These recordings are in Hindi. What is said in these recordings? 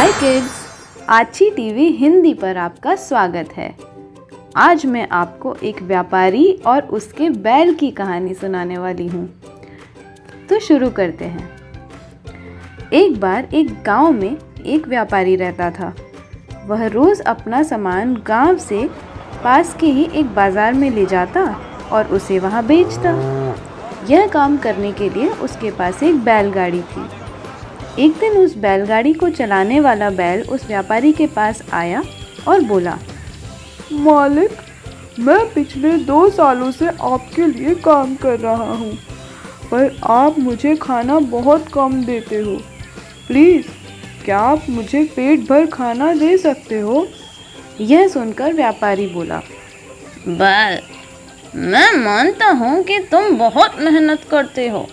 हाय किड्स, आची टीवी हिंदी पर आपका स्वागत है। आज मैं आपको एक व्यापारी और उसके बैल की कहानी सुनाने वाली हूँ। तो शुरू करते हैं। एक बार एक गांव में एक व्यापारी रहता था। वह रोज़ अपना सामान गांव से पास के ही एक बाज़ार में ले जाता और उसे वहां बेचता। यह काम करने के लिए उसके पास एक बैलगाड़ी थी। एक दिन उस बैलगाड़ी को चलाने वाला बैल उस व्यापारी के पास आया और बोला, मालिक, मैं पिछले 2 सालों से आपके लिए काम कर रहा हूँ, पर आप मुझे खाना बहुत कम देते हो। प्लीज़, क्या आप मुझे पेट भर खाना दे सकते हो? यह सुनकर व्यापारी बोला, बैल, मैं मानता हूँ कि तुम बहुत मेहनत करते हो,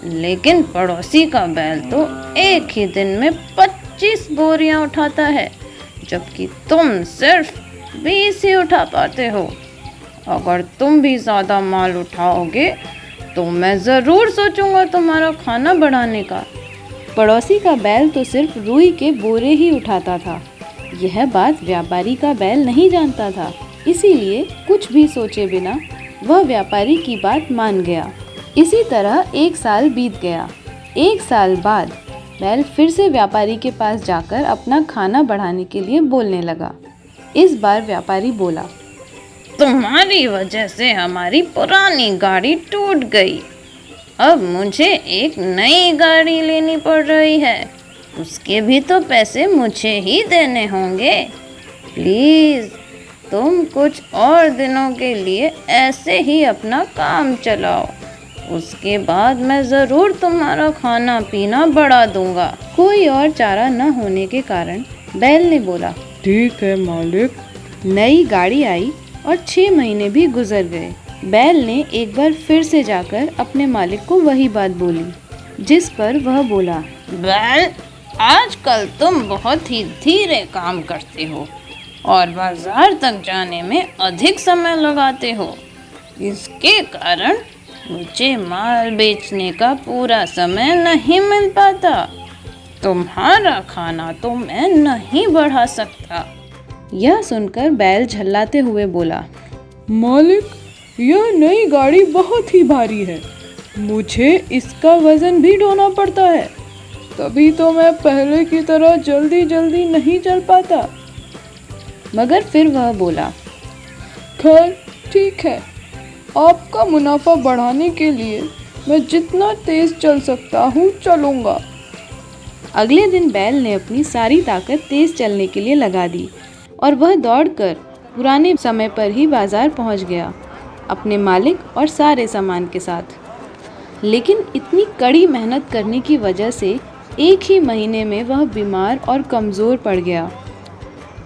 लेकिन पड़ोसी का बैल तो एक ही दिन में 25 बोरियां उठाता है, जबकि तुम सिर्फ 20 ही उठा पाते हो। अगर तुम भी ज़्यादा माल उठाओगे तो मैं ज़रूर सोचूंगा तुम्हारा खाना बढ़ाने का। पड़ोसी का बैल तो सिर्फ रुई के बोरे ही उठाता था। यह बात व्यापारी का बैल नहीं जानता था, इसीलिए कुछ भी सोचे बिना वह व्यापारी की बात मान गया। इसी तरह 1 साल बीत गया। 1 साल बाद बैल फिर से व्यापारी के पास जाकर अपना खाना बढ़ाने के लिए बोलने लगा। इस बार व्यापारी बोला, तुम्हारी वजह से हमारी पुरानी गाड़ी टूट गई। अब मुझे एक नई गाड़ी लेनी पड़ रही है। उसके भी तो पैसे मुझे ही देने होंगे। प्लीज़, तुम कुछ और दिनों के लिए ऐसे ही अपना काम चलाओ। उसके बाद मैं ज़रूर तुम्हारा खाना पीना बढ़ा दूंगा। कोई और चारा न होने के कारण बैल ने बोला, ठीक है मालिक। नई गाड़ी आई और 6 महीने भी गुजर गए। बैल ने एक बार फिर से जाकर अपने मालिक को वही बात बोली, जिस पर वह बोला, बैल, आजकल तुम बहुत ही धीरे काम करते हो और बाजार तक जाने में अधिक समय लगाते हो। इसके कारण मुझे माल बेचने का पूरा समय नहीं मिल पाता। तुम्हारा खाना तो मैं नहीं बढ़ा सकता। यह सुनकर बैल झल्लाते हुए बोला, मालिक, यह नई गाड़ी बहुत ही भारी है। मुझे इसका वजन भी ढोना पड़ता है, तभी तो मैं पहले की तरह जल्दी जल्दी नहीं चल पाता। मगर फिर वह बोला, खैर ठीक है, आपका मुनाफा बढ़ाने के लिए मैं जितना तेज चल सकता हूँ चलूँगा। अगले दिन बैल ने अपनी सारी ताकत तेज चलने के लिए लगा दी और वह दौड़कर पुराने समय पर ही बाजार पहुंच गया, अपने मालिक और सारे सामान के साथ। लेकिन इतनी कड़ी मेहनत करने की वजह से 1 ही महीने में वह बीमार और कमज़ोर पड़ गया।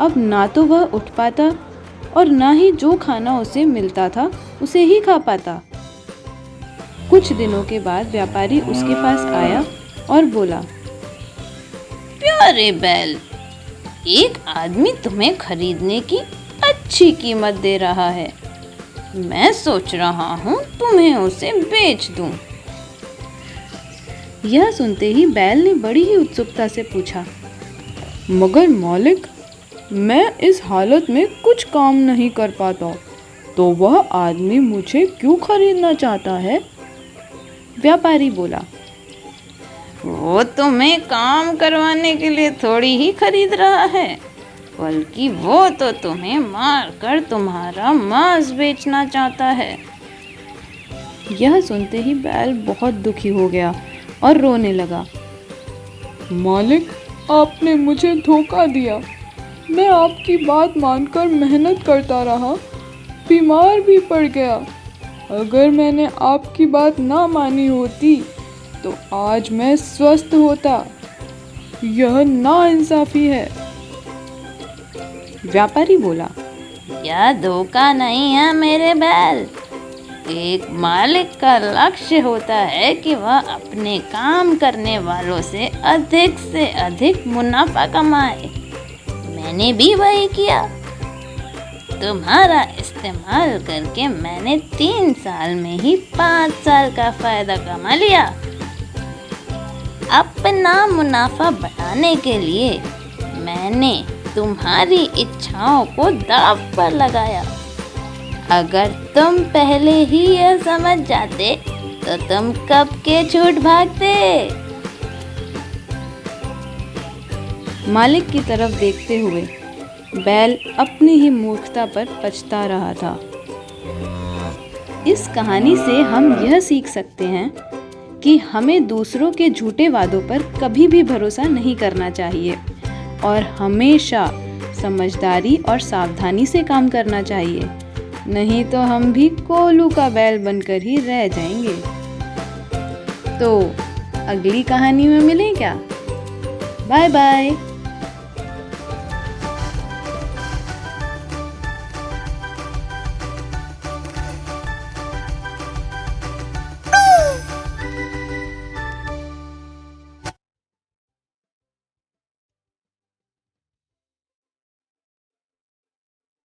अब ना तो वह उठ पाता और ना ही जो खाना उसे मिलता था उसे ही खा पाता। कुछ दिनों के बाद व्यापारी उसके पास आया और बोला, प्यारे बैल, एक आदमी तुम्हें खरीदने की अच्छी कीमत दे रहा है। मैं सोच रहा हूँ तुम्हें उसे बेच दूँ। यह सुनते ही बैल ने बड़ी ही उत्सुकता से पूछा, मगर मालिक, मैं इस हालत में कुछ काम नहीं कर पाता, तो वह आदमी मुझे क्यों खरीदना चाहता है? व्यापारी बोला, वो तुम्हें काम करवाने के लिए थोड़ी ही खरीद रहा है, बल्कि वो तो तुम्हें मार कर तुम्हारा मांस बेचना चाहता है। यह सुनते ही बैल बहुत दुखी हो गया और रोने लगा। मालिक, आपने मुझे धोखा दिया। मैं आपकी बात मानकर मेहनत करता रहा, बीमार भी पड़ गया। अगर मैंने आपकी बात ना मानी होती तो आज मैं स्वस्थ होता। यह नाइंसाफी है। व्यापारी बोला, यह धोखा नहीं है मेरे बैल। एक मालिक का लक्ष्य होता है कि वह अपने काम करने वालों से अधिक मुनाफा कमाए। मैंने भी वही किया। तुम्हारा इस्तेमाल करके मैंने 3 साल में ही 5 साल का फायदा कमा लिया। अपना मुनाफा बढ़ाने के लिए मैंने तुम्हारी इच्छाओं को दांव पर लगाया। अगर तुम पहले ही यह समझ जाते तो तुम कब के छूट भागते। मालिक की तरफ देखते हुए बैल अपनी ही मूर्खता पर पछता रहा था। इस कहानी से हम यह सीख सकते हैं कि हमें दूसरों के झूठे वादों पर कभी भी भरोसा नहीं करना चाहिए और हमेशा समझदारी और सावधानी से काम करना चाहिए, नहीं तो हम भी कोलू का बैल बनकर ही रह जाएंगे। तो अगली कहानी में मिलें क्या? Bye bye.